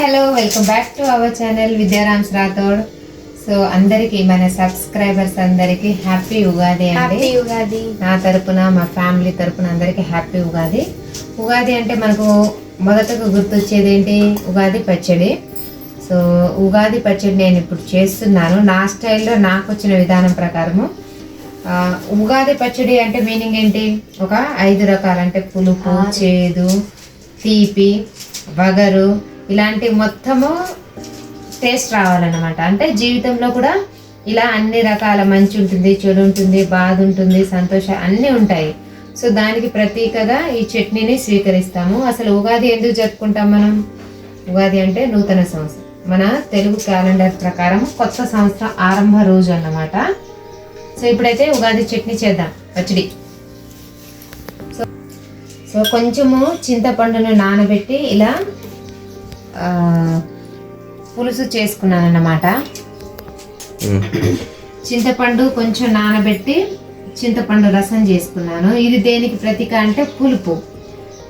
Hello, welcome back to our channel Vidyarams Rathod. So అందరికి మన subscribers అందరికి హ్యాపీ ఉగాది అండి. నా తరపున మా ఫ్యామిలీ తరపున అందరికి హ్యాపీ ఉగాది. ఉగాది అంటే మనకు మొదటగా గుర్తొచ్చేది ఏంటి? ఉగాది పచ్చడి. సో ఉగాది పచ్చడి నేను ఇప్పుడు చేస్తున్నాను నా స్టైల్లో, నాకు వచ్చిన విధానం ప్రకారము. ఉగాది పచ్చడి అంటే మీనింగ్ ఏంటి? ఒక 5 రకాలు అంటే పులుపు, చేదు, తీపి, వగరు ఇలాంటి మొత్తము టేస్ట్ రావాలన్నమాట. అంటే జీవితంలో కూడా ఇలా అన్ని రకాల మంచి ఉంటుంది, చెడు ఉంటుంది, బాధ ఉంటుంది, సంతోషం అన్నీ ఉంటాయి. సో దానికి ప్రతీకగా ఈ చట్నీని స్వీకరిస్తాము. అసలు ఉగాది ఎందుకు జరుపుకుంటాం మనం? ఉగాది అంటే నూతన సంవత్సరం, మన తెలుగు క్యాలెండర్ ప్రకారం కొత్త సంవత్సరం ఆరంభ రోజు అన్నమాట. సో ఇప్పుడైతే ఉగాది చట్నీ చేద్దాం, పచ్చడి. సో కొంచెము చింతపండును నానబెట్టి ఇలా పులుసు చేసుకున్నాను అన్నమాట. చింతపండు కొంచెం నానబెట్టి చింతపండు రసం చేసుకున్నాను. ఇది దేనికి ప్రతీక అంటే పులుపు.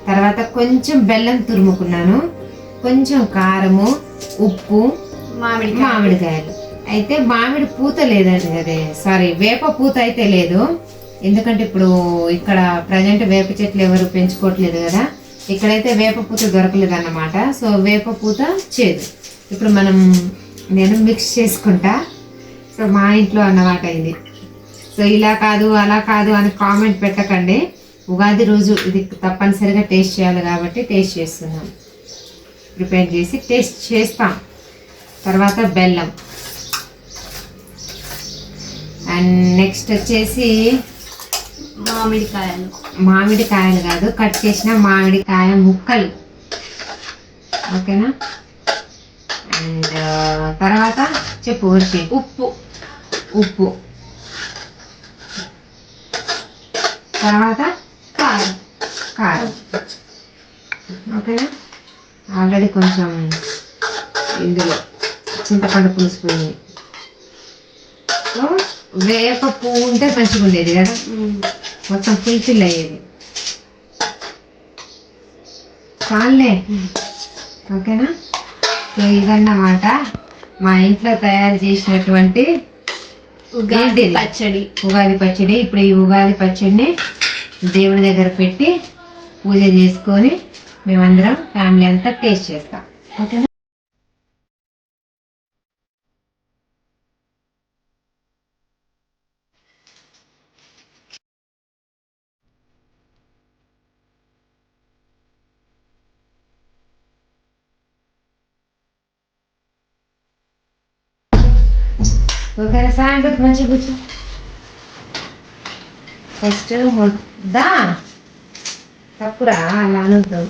తర్వాత కొంచెం బెల్లం తురుముకున్నాను, కొంచెం కారము, ఉప్పు, మామిడికాయలు. అయితే మామిడి పూత లేదండి, అదే సారీ వేప పూత అయితే లేదు. ఎందుకంటే ఇప్పుడు ఇక్కడ ప్రజెంట్ వేప చెట్లు ఎవరు పెంచుకోవట్లేదు కదా, ఇక్కడైతే వేప పూత దొరకలేదు అన్నమాట. సో వేప పూత చేదు. ఇప్పుడు నేను మిక్స్ చేసుకుంటా. సో మా ఇంట్లో అన్నమాట ఇది. సో ఇలా కాదు అలా కాదు అని కామెంట్ పెట్టకండి. ఉగాది రోజు ఇది తప్పనిసరిగా టేస్ట్ చేయాలి కాబట్టి టేస్ట్ చేస్తున్నాం, ప్రిపేర్ చేసి టేస్ట్ చేస్తాం. తర్వాత బెల్లం అండ్ నెక్స్ట్ వచ్చేసి మామిడికాయలు కాదు, కట్ చేసిన మామిడికాయ ముక్కలు. ఓకేనా? అండ్ తర్వాత చెప్పు వచ్చి ఉప్పు, తర్వాత కారం. ఓకేనా? ఆల్రెడీ కొంచెం ఇందులో చింతపండు పులుసు పోయింది. సో వేప పువ్వు ఉంటే మంచిగా ఉండేది కదా, మొత్తం ఫుల్ఫిల్ అయ్యేది. చాలే. ఓకేనా? సో ఇదన్నమాట మా ఇంట్లో తయారు చేసినటువంటి ఉగాది పచ్చడి. ఇప్పుడు ఈ ఉగాది పచ్చడిని దేవుడి దగ్గర పెట్టి పూజ చేసుకొని మేమందరం ఫ్యామిలీ అంతా టేస్ట్ చేస్తాం. ఓకేనా? ఓకేనా? సాయంత్రం మంచిగా కూర్చో. ఫస్ట్ ముద్దా తప్పురా అలా అనుద్దాం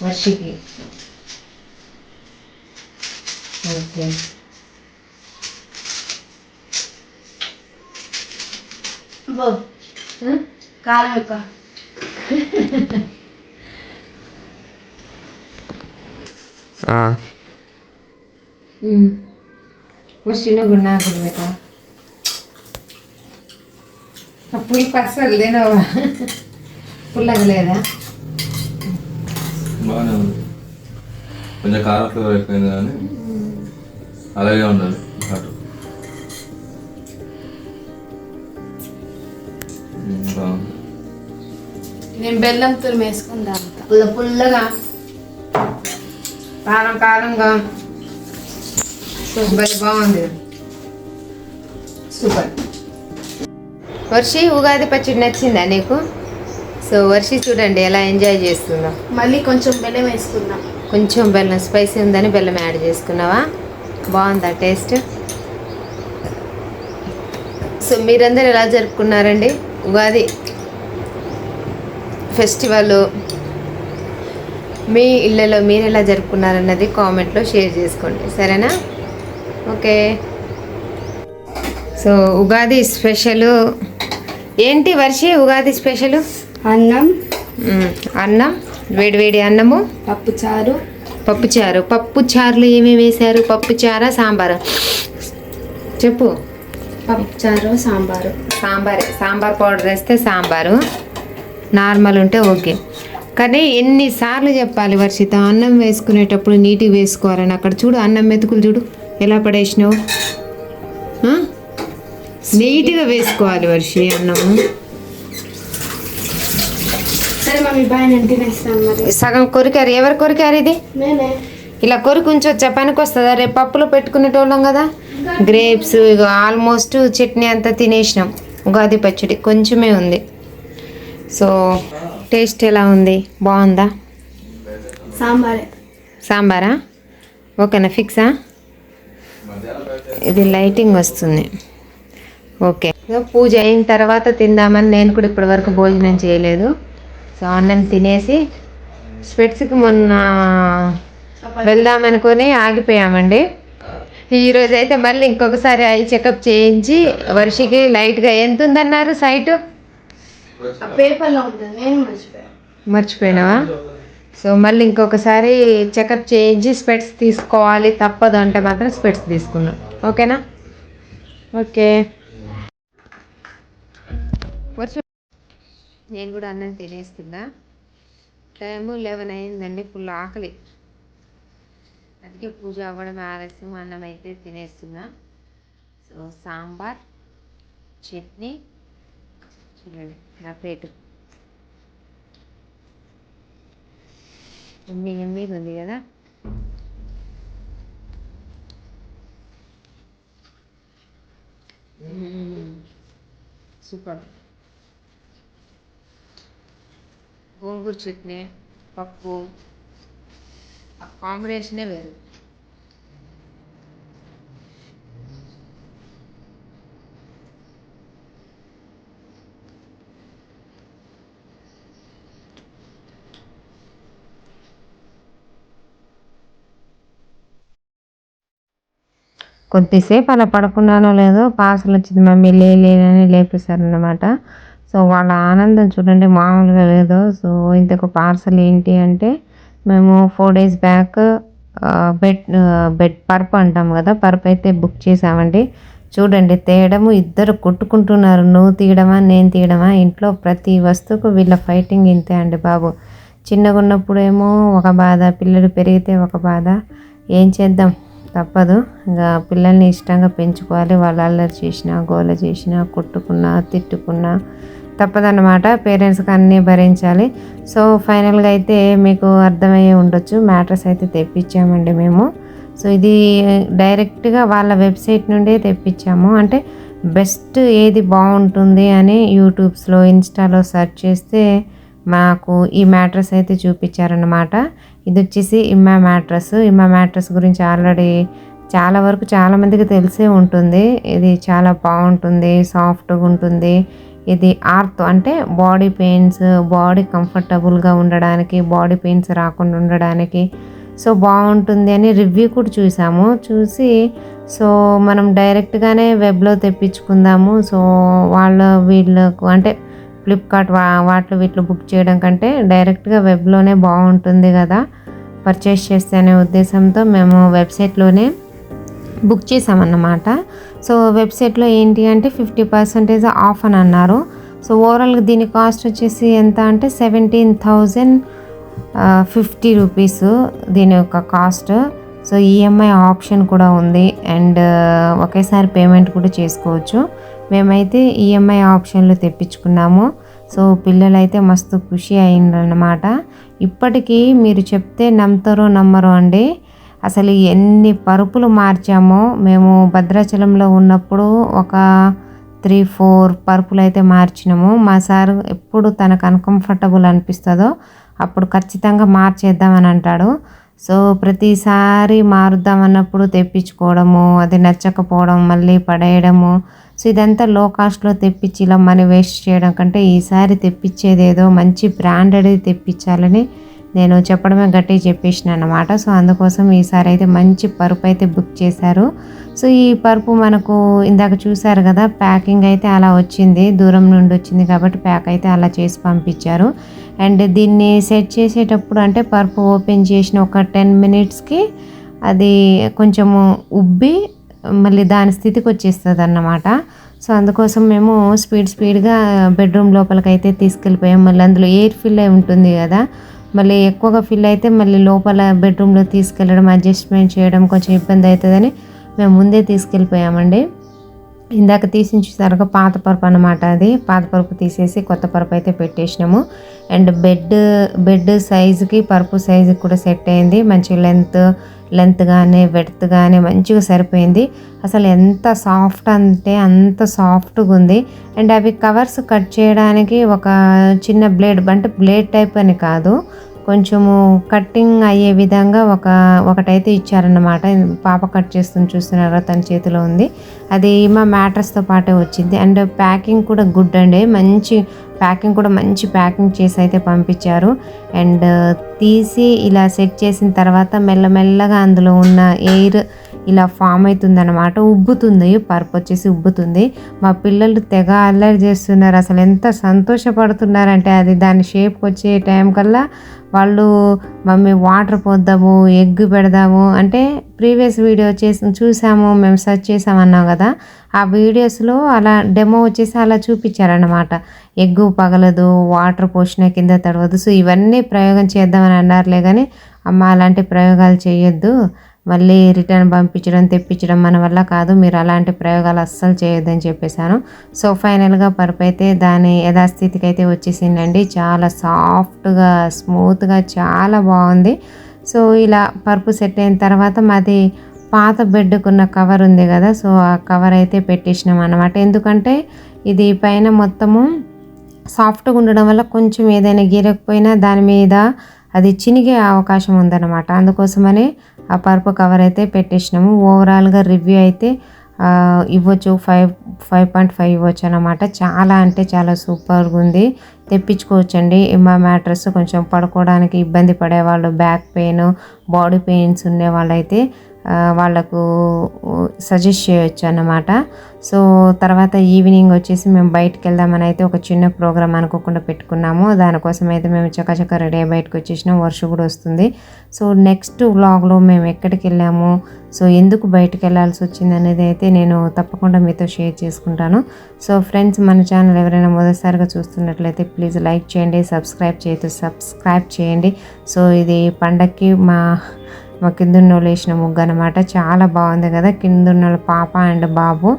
వర్షికి. ఓకే, కారం ఎక్కువ. వచ్చిన గున్నా గుడికా పులుపు అస్సలు లేనవా? పుల్లగా లేదా? బాగానే ఉంది, కొంచెం కారం ఫ్లేవర్ అయిపోయింది కానీ అలాగే ఉండాలి. నేను బెల్లం తురుము వేసుకుని తాగుతా. పుల్లగా కారంగా సూపర్, బాగుంది, సూపర్. వర్షి ఉగాది పచ్చడి నచ్చిందా నీకు? సో వర్షి చూడండి ఎలా ఎంజాయ్ చేస్తుందో. మళ్ళీ కొంచెం బెల్లం వేసుకున్నా. కొంచెం బెల్లం స్పైసీ ఉందని బెల్లం యాడ్ చేసుకున్నావా? బాగుందా టేస్ట్? సో మీరందరూ ఎలా జరుపుకున్నారండి ఉగాది ఫెస్టివల్? మీ ఇళ్ళలో మీరు ఎలా జరుపుకున్నారన్నది కామెంట్లో షేర్ చేసుకోండి, సరేనా? ఓకే. సో ఉగాది స్పెషల్ ఏంటి వర్షి? ఉగాది స్పెషల్ అన్నం, వేడివేడి అన్నము, పప్పుచారులు ఏమేమి వేశారు? పప్పుచారా సాంబారు? చెప్పు. పప్పుచారు సాంబారు. సాంబార్ పౌడర్ వేస్తే సాంబారు, నార్మల్ ఉంటే ఓకే. కానీ ఎన్నిసార్లు చెప్పాలి వర్షిత, అన్నం వేసుకునేటప్పుడు నీట్గా వేసుకోవాలని. అక్కడ చూడు అన్నం మెతుకులు చూడు ఎలా పడేసినావు. నీట్గా వేసుకోవాలి వర్షి అన్నము. సరే మమ్మీ బాయ్, నేను తినేస్తాను మరి. సగం కొరికారు. ఎవరు కొరికారు ఇది? నేనే. ఇలా కొరికి ఉంచొచ్చా? పనికి వస్తుందా? రేపు పప్పులో పెట్టుకునేటోళ్ళం కదా. గ్రేప్స్ ఇక ఆల్మోస్ట్ చట్నీ అంతా తినేసినాం. ఉగాది పచ్చడి కొంచెమే ఉంది. సో టేస్ట్ ఎలా ఉంది? బాగుందా? సాంబారా? ఓకేనా? ఫిక్సా? ఇది లైటింగ్ వస్తుంది. ఓకే, పూజ అయిన తర్వాత తిందామని నేను కూడా ఇప్పటి వరకు భోజనం చేయలేదు. సో అన్నం తినేసి స్పెట్స్కి మొన్న వెళ్దామనుకొని ఆగిపోయామండి. ఈరోజు అయితే మళ్ళీ ఇంకొకసారి ఐ చెకప్ చేయించి వర్షికి లైట్గా ఎంత ఉందన్నారు సైట్? పేపర్లో ఉంటుంది, నేను మర్చిపోయినావా? సో మళ్ళీ ఇంకొకసారి చెకప్ చేయించి స్పెట్స్ తీసుకోవాలి, తప్పదు అంటే మాత్రం స్పెట్స్ తీసుకున్నాం. ఓకేనా? ఓకే. నేను కూడా అన్నం తినేస్తున్నా. టైము 11 అయిందండి. ఫుల్ ఆకలి, అందుకే పూజ అవ్వడం ఆలస్యం. అన్నం అయితే తినేస్తున్నా. సో సాంబార్, చట్నీ, చూడండి నా ప్లేటు ఎమ్మిగా ఉంది కదా. సూపర్. గోంగూర చట్నీ, పప్పు, ఆ కాంబినేషనే వేరు. కొద్దిసేపు అలా పడుకున్నానో లేదో పార్సల్ వచ్చింది. మమ్మీ లేని లేపేశారనమాట. సో వాళ్ళ ఆనందం చూడండి, మామూలుగా లేదు. సో ఇంతకు పార్సల్ ఏంటి అంటే, మేము 4 days బ్యాక్ బెడ్ పరుపు అంటాం కదా, పరుపు అయితే బుక్ చేసామండి. చూడండి తేయడము, ఇద్దరు కొట్టుకుంటున్నారు. నువ్వు తీయడమా నేను తీయడమా. ఇంట్లో ప్రతి వస్తువుకు వీళ్ళ ఫైటింగ్ ఇంతే అండి బాబు. చిన్నగా ఉన్నప్పుడేమో ఒక బాధ, పిల్లలు పెరిగితే ఒక బాధ. ఏం చేద్దాం, తప్పదు. ఇంకా పిల్లల్ని ఇష్టంగా పెంచుకోవాలి. వాళ్ళు అల్లరి చేసినా, గోల చేసినా, కొట్టుకున్నా, తిట్టుకున్నా తప్పదన్నమాట. పేరెంట్స్కి అన్నీ భరించాలి. సో ఫైనల్గా అయితే మీకు అర్థమయ్యే ఉండొచ్చు, మ్యాట్రెస్ అయితే తెప్పించామండి మేము. సో ఇది డైరెక్ట్గా వాళ్ళ వెబ్సైట్ నుండే తెప్పించాము. అంటే బెస్ట్ ఏది బాగుంటుంది అని యూట్యూబ్స్లో, ఇన్స్టాలో సెర్చ్ చేస్తే మాకు ఈ మ్యాట్రెస్ అయితే చూపించారన్నమాట. ఇది వచ్చేసి ఇమ్మా మ్యాట్రెస్ గురించి ఆల్రెడీ చాలా వరకు చాలామందికి తెలిసే ఉంటుంది. ఇది చాలా బాగుంటుంది, సాఫ్ట్గా ఉంటుంది. ఇది ఆర్తో అంటే బాడీ పెయిన్స్, బాడీ కంఫర్టబుల్గా ఉండడానికి, బాడీ పెయిన్స్ రాకుండా ఉండడానికి సో బాగుంటుంది అని రివ్యూ కూడా చూసి సో మనం డైరెక్ట్గానే వెబ్లో తెప్పించుకుందాము. సో వీళ్ళకు అంటే ఫ్లిప్కార్ట్ వాటిలో వీటిలో బుక్ చేయడం కంటే డైరెక్ట్గా వెబ్లోనే బాగుంటుంది కదా పర్చేస్ చేస్తే అనే ఉద్దేశంతో మేము వెబ్సైట్లోనే బుక్ చేసామన్నమాట. సో వెబ్సైట్లో ఏంటి అంటే 50% ఆఫ్ అని అన్నారు. సో ఓవరాల్గా దీని కాస్ట్ వచ్చేసి ఎంత అంటే 17,050 రూపీస్ దీని యొక్క కాస్ట్. సో ఈఎంఐ ఆప్షన్ కూడా ఉంది అండ్ ఒకేసారి పేమెంట్ కూడా చేసుకోవచ్చు. మేమైతే ఈఎంఐ ఆప్షన్లో తెప్పించుకున్నాము. సో పిల్లలైతే మస్తు ఖుషి అయిందన్నమాట. ఇప్పటికీ మీరు చెప్తే నమ్మతారో నమ్మరో అండి, అసలు ఎన్ని పరుపులు మార్చామో. మేము భద్రాచలంలో ఉన్నప్పుడు ఒక 3-4 పరుపులు అయితే మార్చినాము. మా సార్ ఎప్పుడు తనకు అన్కంఫర్టబుల్ అనిపిస్తుందో అప్పుడు ఖచ్చితంగా మార్చేద్దామని అంటాడు. సో ప్రతిసారి మారుద్దామన్నప్పుడు తెప్పించుకోవడము, అది నచ్చకపోవడం, మళ్ళీ పడేయడము. సో ఇదంతా లో కాస్ట్లో తెప్పించి ఇలా మనీ వేస్ట్ చేయడం కంటే ఈసారి తెప్పించేదేదో మంచి బ్రాండెడ్ తెప్పించాలని నేను చెప్పడమే గట్టిగా చెప్పేసిన అన్నమాట. సో అందుకోసం ఈసారి అయితే మంచి పరుపు అయితే బుక్ చేశారు. సో ఈ పరుపు మనకు ఇందాక చూసారు కదా, ప్యాకింగ్ అయితే అలా వచ్చింది, దూరం నుండి వచ్చింది కాబట్టి ప్యాక్ అయితే అలా చేసి పంపించారు. అండ్ దీన్ని సెట్ చేసేటప్పుడు అంటే పరుపు ఓపెన్ చేసిన ఒక 10 minutesకి అది కొంచెము ఉబ్బి మళ్ళీ దాని స్థితికి వచ్చేస్తుంది అన్నమాట. సో అందుకోసం మేము స్పీడ్గా బెడ్రూమ్ లోపలికి అయితే తీసుకెళ్ళిపోయాం. మళ్ళీ అందులో ఎయిర్ ఫిల్ అయి ఉంటుంది కదా, మళ్ళీ ఎక్కువగా ఫిల్ అయితే మళ్ళీ లోపల బెడ్రూమ్లో తీసుకెళ్ళడం అడ్జస్ట్మెంట్ చేయడం కొంచెం ఇబ్బంది అవుతుందని మేము ముందే తీసుకెళ్ళిపోయామండి. ఇందాక తీసించేసరికి పాత పరుపు అనమాట, అది పాత పరుపు తీసేసి కొత్త పరుపు అయితే పెట్టేసినాము. అండ్ బెడ్ సైజుకి పరుపు సైజుకి కూడా సెట్ అయింది. మంచి లెంత్ కానీ వెడ్త్ కానీ మంచిగా సరిపోయింది. అసలు ఎంత సాఫ్ట్ అంటే అంత సాఫ్ట్గా ఉంది. అండ్ అవి కవర్స్ కట్ చేయడానికి ఒక చిన్న బ్లేడ్, అంటే బ్లేడ్ టైప్ అని కాదు, కొంచెము కట్టింగ్ అయ్యే విధంగా ఒకటైతే ఇచ్చారన్నమాట. పాప కట్ చేస్తుంది చూస్తున్నారా, తన చేతిలో ఉంది. అది మా మ్యాట్రస్తో పాటే వచ్చింది. అండ్ ప్యాకింగ్ కూడా గుడ్ అండి, మంచి ప్యాకింగ్ చేసి అయితే పంపించారు. అండ్ తీసి ఇలా సెట్ చేసిన తర్వాత మెల్లమెల్లగా అందులో ఉన్న ఎయిర్ ఇలా ఫామ్ అవుతుందన్నమాట, ఉబ్బుతుంది, పరుపు వచ్చేసి ఉబ్బుతుంది. మా పిల్లలు తెగ అల్లరి చేస్తున్నారు, అసలు ఎంత సంతోషపడుతున్నారంటే అది దాని షేప్కి వచ్చే టైం కల్లా వాళ్ళు మమ్మీ వాటర్ పోద్దాము, ఎగ్ పెడదాము అంటే ప్రీవియస్ వీడియో చూసాము, మేము సెర్చ్ చేసామన్నాం కదా, ఆ వీడియోస్లో అలా డెమో వచ్చేసి అలా చూపించారన్నమాట. ఎగ్గు పగలదు, వాటర్ పోసిన కింద తడవదు. సో ఇవన్నీ ప్రయోగం చేద్దామని అన్నారులే కానీ అమ్మ అలాంటి ప్రయోగాలు చేయొద్దు, మళ్ళీ రిటర్న్ పంపించడం తెప్పించడం మన వల్ల కాదు, మీరు అలాంటి ప్రయోగాలు అస్సలు చేయొద్దని చెప్పేశాను. సో ఫైనల్గా పరుపు అయితే దాని యథాస్థితికి అయితే వచ్చేసిందండి. చాలా సాఫ్ట్గా స్మూత్గా చాలా బాగుంది. సో ఇలా పరుపు సెట్ అయిన తర్వాత మాది పాత బెడ్కున్న కవర్ ఉంది కదా, సో ఆ కవర్ అయితే పెట్టేసినాం అన్నమాట. ఎందుకంటే ఇది పైన మొత్తము సాఫ్ట్గా ఉండడం వల్ల కొంచెం ఏదైనా గీరకపోయినా దాని మీద అది చినిగే అవకాశం ఉందన్నమాట. అందుకోసమనే ఆ పరుపు కవర్ అయితే పెట్టేసినాము. ఓవరాల్గా రివ్యూ అయితే ఇవ్వచ్చు 5.5 ఇవ్వచ్చు అన్నమాట. చాలా అంటే చాలా సూపర్గా ఉంది, తెప్పించుకోవచ్చండి. మా మ్యాట్రస్ కొంచెం పడుకోవడానికి ఇబ్బంది పడేవాళ్ళు, బ్యాక్ పెయిన్, బాడీ పెయిన్స్ ఉండే వాళ్ళైతే వాళ్ళకు సజెస్ట్ చేయొచ్చు అన్నమాట. సో తర్వాత ఈవినింగ్ వచ్చేసి మేము బయటకు వెళ్దామని అయితే ఒక చిన్న ప్రోగ్రామ్ అనుకోకుండా పెట్టుకున్నాము. దానికోసం అయితే మేము చకచక రెడీ అయ్యి బయటకు వచ్చేసినాం. వర్షం కూడా వస్తుంది. సో నెక్స్ట్ వ్లాగ్లో మేము ఎక్కడికి వెళ్ళాము, సో ఎందుకు బయటకు వెళ్ళాల్సి వచ్చింది అనేది అయితే నేను తప్పకుండా మీతో షేర్ చేసుకుంటాను. సో ఫ్రెండ్స్, మన ఛానల్ ఎవరైనా మొదటిసారిగా చూస్తున్నట్లయితే ప్లీజ్ లైక్ చేయండి, సబ్స్క్రైబ్ చేయండి. సో ఇది పండక్కి మా కిందున్నోళ్ళు వేసిన ముగ్గు అనమాట. చాలా బాగుంది కదా, కిందున్న పాప అండ్ బాబు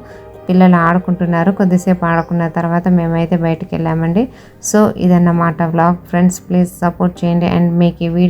పిల్లలు ఆడుకుంటున్నారు. కొద్దిసేపు ఆడుకున్న తర్వాత మేమైతే బయటకు వెళ్ళామండి. సో ఇదన్నమాట వ్లాగ్. ఫ్రెండ్స్ ప్లీజ్ సపోర్ట్ చేయండి. అండ్ మీకు ఈ వీడియో